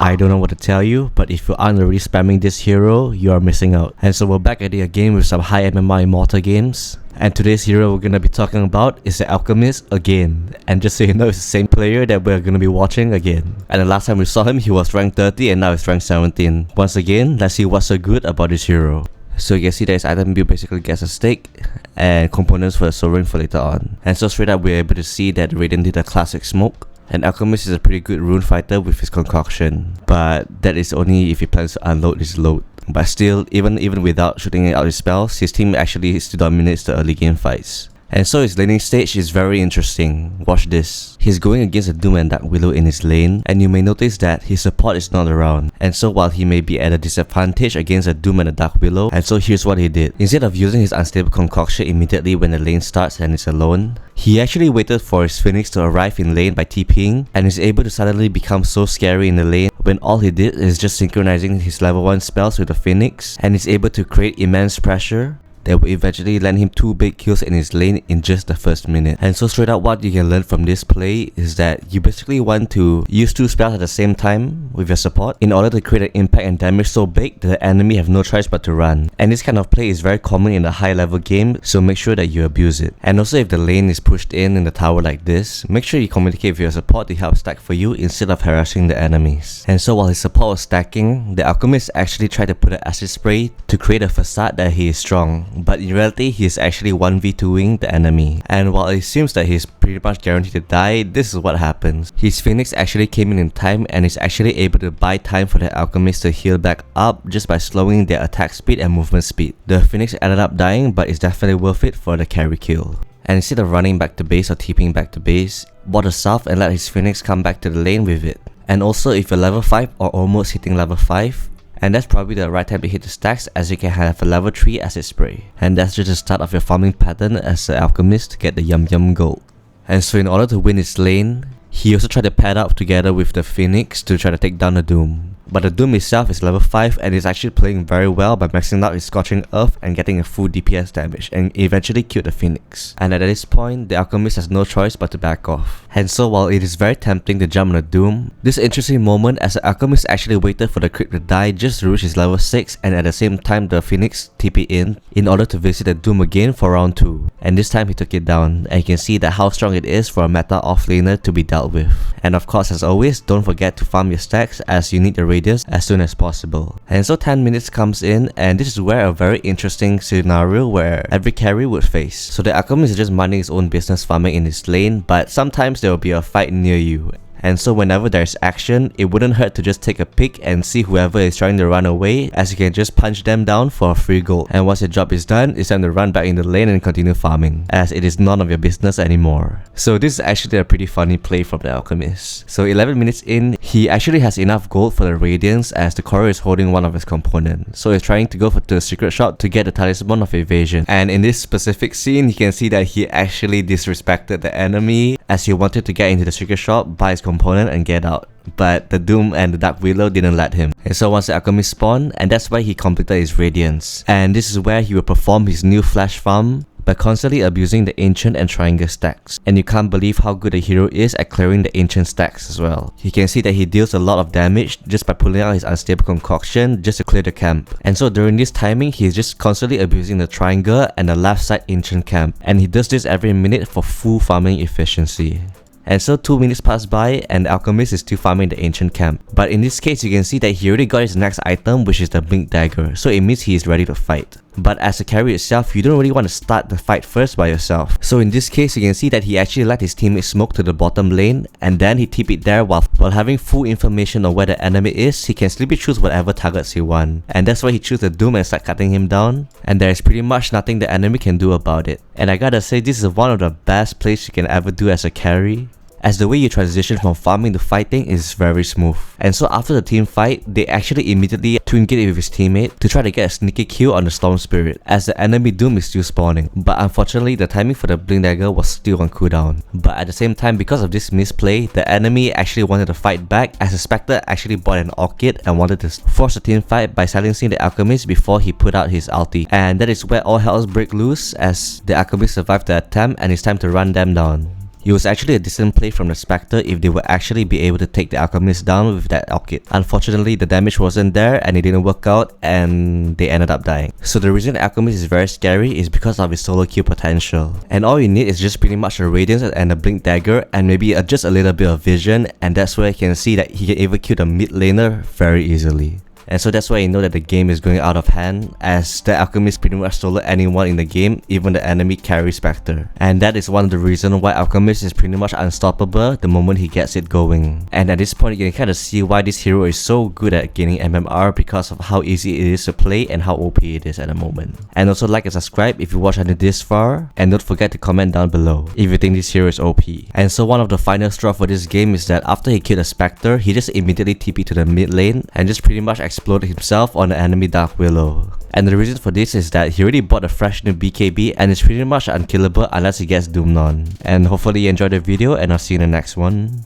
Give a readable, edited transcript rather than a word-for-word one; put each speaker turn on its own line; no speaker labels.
I don't know what to tell you, but if you aren't already spamming this hero, you are missing out. And so we're back at it again with some high MMR Immortal games. And today's hero we're gonna be talking about is the Alchemist again. And just so you know, it's the same player that we're gonna be watching again. And the last time we saw him, he was rank 30 and now he's rank 17. Once again, let's see what's so good about this hero. So you can see that his item build basically gets a stake and components for the soul ring for later on. And so straight up we're able to see that Radiant did a classic smoke. And Alchemist is a pretty good rune fighter with his concoction, but that is only if he plans to unload his load. But still, even without shooting out his spells, his team actually still dominates the early game fights. And so his laning stage is very interesting. Watch this. He's going against a Doom and Dark Willow in his lane, and you may notice that his support is not around. And so while he may be at a disadvantage against a Doom and a Dark Willow, and so here's what he did. Instead of using his unstable concoction immediately when the lane starts and is alone, he actually waited for his Phoenix to arrive in lane by TPing, and is able to suddenly become so scary in the lane when all he did is just synchronizing his level 1 spells with the Phoenix, and is able to create immense pressure that will eventually land him 2 big kills in his lane in just the first minute. And so straight up what you can learn from this play is that you basically want to use 2 spells at the same time with your support in order to create an impact and damage so big that the enemy have no choice but to run. And this kind of play is very common in a high level game, so make sure that you abuse it. And also if the lane is pushed in the tower like this, make sure you communicate with your support to help stack for you instead of harassing the enemies. And so while his support was stacking, the Alchemist actually tried to put an acid spray to create a facade that he is strong. But in reality, he is actually 1v2ing the enemy. And while it seems that he's pretty much guaranteed to die, this is what happens. His Phoenix actually came in time and is actually able to buy time for the Alchemist to heal back up just by slowing their attack speed and movement speed. The Phoenix ended up dying, but it's definitely worth it for the carry kill. And instead of running back to base or TPing back to base, bought a South and let his Phoenix come back to the lane with it. And also if you're level 5 or almost hitting level 5, and that's probably the right time to hit the stacks, as you can have a level 3 acid spray. And that's just the start of your farming pattern as an Alchemist to get the yum yum gold. And so in order to win his lane, he also tried to pad up together with the Phoenix to try to take down the Doom. But the Doom itself is level 5 and is actually playing very well by maxing out his Scorching Earth and getting a full DPS damage and eventually killed the Phoenix. And at this point, the Alchemist has no choice but to back off. And so while it is very tempting to jump on the Doom, this interesting moment as the Alchemist actually waited for the crit to die just to reach his level 6, and at the same time the Phoenix TP in order to visit the Doom again for round 2. And this time he took it down, and you can see that how strong it is for a meta offlaner to be dealt with. And of course, as always, don't forget to farm your stacks as you need the radius as soon as possible. And so 10 minutes comes in, and this is where a very interesting scenario where every carry would face. So the Alchemist is just minding his own business farming in his lane, but sometimes there will be a fight near you. And so whenever there's action, it wouldn't hurt to just take a peek and see whoever is trying to run away, as you can just punch them down for free gold. And once your job is done, it's time to run back in the lane and continue farming, as it is none of your business anymore. So this is actually a pretty funny play from the Alchemist. So 11 minutes in, he actually has enough gold for the Radiance as the Courier is holding one of his components. So he's trying to go for the secret shop to get the Talisman of Evasion. And in this specific scene, you can see that he actually disrespected the enemy as he wanted to get into the secret shop, buy his component and get out. But the Doom and the Dark Willow didn't let him. And so once the Alchemist spawned, and that's why he completed his Radiance. And this is where he will perform his new flash farm by constantly abusing the Ancient and Triangle stacks. And you can't believe how good the hero is at clearing the Ancient stacks as well. You can see that he deals a lot of damage just by pulling out his unstable concoction just to clear the camp. And so during this timing, he's just constantly abusing the Triangle and the left side Ancient camp. And he does this every minute for full farming efficiency. And so 2 minutes pass by and the Alchemist is still farming the Ancient camp. But in this case, you can see that he already got his next item, which is the Blink Dagger, so it means he is ready to fight. But as a carry itself, you don't really want to start the fight first by yourself. So in this case, you can see that he actually let his teammate smoke to the bottom lane, and then he TP'd there while having full information on where the enemy is. He can simply choose whatever targets he wants. And that's why he chose the Doom and start cutting him down. And there is pretty much nothing the enemy can do about it. And I gotta say, this is one of the best plays you can ever do as a carry, as the way you transition from farming to fighting is very smooth. And so after the team fight, they actually immediately twin-gate with his teammate to try to get a sneaky kill on the Storm Spirit, as the enemy Doom is still spawning. But unfortunately, the timing for the Blink Dagger was still on cooldown. But at the same time, because of this misplay, the enemy actually wanted to fight back, as the Spectre actually bought an Orchid and wanted to force a team fight by silencing the Alchemist before he put out his ulti. And that is where all hells break loose, as the Alchemist survived the attempt and it's time to run them down. It was actually a decent play from the Spectre if they would actually be able to take the Alchemist down with that Alkit. Unfortunately, the damage wasn't there and it didn't work out and they ended up dying. So the reason the Alchemist is very scary is because of his solo kill potential. And all you need is just pretty much a Radiance and a Blink Dagger and maybe just a little bit of vision, and that's where you can see that he can even kill the mid laner very easily. And so that's why you know that the game is going out of hand, as the Alchemist pretty much solo anyone in the game, even the enemy carry Spectre. And that is one of the reasons why Alchemist is pretty much unstoppable the moment he gets it going. And at this point you can kind of see why this hero is so good at gaining MMR because of how easy it is to play and how OP it is at the moment. And also like and subscribe if you watched until this far, and don't forget to comment down below if you think this hero is OP. And so one of the final straw for this game is that after he killed a Spectre, he just immediately TP to the mid lane and just pretty much exploded himself on the enemy Dark Willow. And the reason for this is that he already bought a fresh new BKB and is pretty much unkillable unless he gets Doomed on. And hopefully you enjoyed the video, and I'll see you in the next one.